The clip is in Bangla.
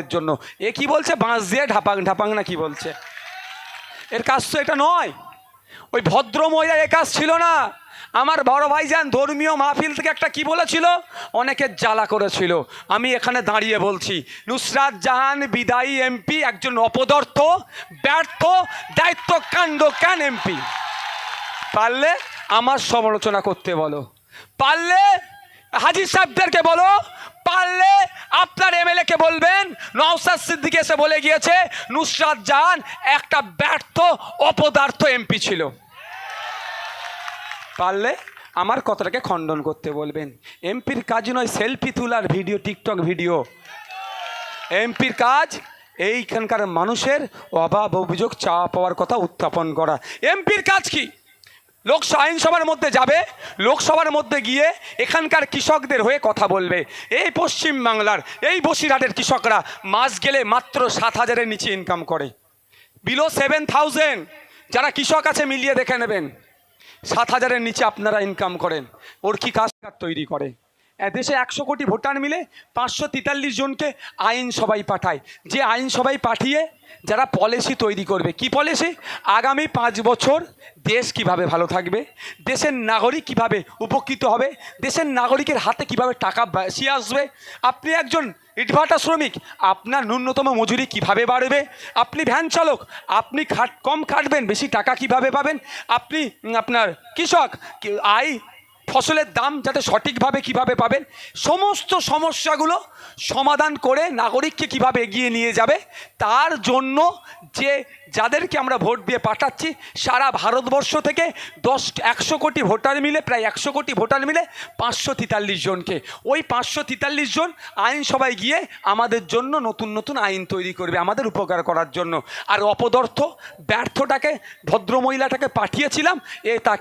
কাজের জন্য। এ কি বলছে, বাঁশ দিয়ে ঢাপাং ঢাপাং না কি বলছে? এর কাজ তো এটা নয়। ওই ভদ্র মহিলার এ কাজ ছিল না। আমার বড় ভাইজান ধর্মীয় মাহফিল থেকে একটা কি বলেছিল, অনেকের জ্বালা করেছিল। আমি এখানে দাঁড়িয়ে বলছি, নুসরাত জাহান বিদায়ী এমপি একজন অপদার্থ, ব্যর্থ, দায়িত্ব কাণ্ড জ্ঞান এমপি। পারলে আমার সমালোচনা করতে বলো, পারলে হাজী সাহেবদেরকে বলো, পারলে আপনার এমএলএ কে বলবেন। নওশাদ সিদ্দিকী এসে বলে গিয়েছে নুসরাত জাহান একটা ব্যর্থ অপদার্থ এমপি ছিল। পারলে আমার কথাটাকে খণ্ডন করতে বলবেন। এমপির কাজ নয় সেলফি তোলার ভিডিও, টিকটক ভিডিও। এমপির কাজ এইখানকার মানুষের অভাব অভিযোগ চাওয়া পাওয়ার কথা উত্থাপন করা। এমপির কাজ কি? লোকসভা আইনসভার মধ্যে যাবে, লোকসভার মধ্যে গিয়ে এখানকার কৃষকদের হয়ে কথা বলবে। এই পশ্চিম বাংলার এই বসিরহাটের কৃষকরা মাস গেলে মাত্র 7,000-এর নিচে ইনকাম করে। বিলো 7,000 যারা কৃষক আছে মিলিয়ে দেখে নেবেন, 7,000-এর নিচে আপনারা ইনকাম করেন। ওর কি কাজ তৈরি করে? দেশে 100 কোটি ভোটার মিলে 543 জনকে আইনসভায় পাঠায়। যে আইনসভায় পাঠিয়ে যারা পলিসি তৈরি করবে, কি পলিসি? আগামী 5 বছর দেশ কিভাবে ভালো থাকবে, দেশের নাগরিক কিভাবে উপকৃত হবে, দেশের নাগরিকের হাতে কিভাবে টাকা বেশি আসবে। আপনি একজন ইটভাটা শ্রমিক, আপনার ন্যূনতম মজুরি কিভাবে বাড়বে। আপনি ভ্যান চালক, আপনি কম খাটবেন, বেশি টাকা কিভাবে পাবেন। আপনি আপনার কৃষক, ফসলের দাম যাতে সঠিকভাবে কিভাবে পাবেন। সমস্ত সমস্যাগুলো সমাধান করে নাগরিককে কিভাবে এগিয়ে নিয়ে যাবে, তার জন্য যে যাদেরকে আমরা ভোট দিয়ে পাঠাচ্ছি, সারা ভারতবর্ষ থেকে 100 কোটি ভোটার মিলে, প্রায় 100 কোটি ভোটার মিলে 543 জনকে, ওই 543 জন আইনসভায় গিয়ে আমাদের জন্য নতুন নতুন আইন তৈরি করবে, আমাদের উপকার করার জন্য। আর অপদার্থ ব্যর্থটাকে, ভদ্রমহিলাটাকে পাঠিয়েছিলাম, এ তা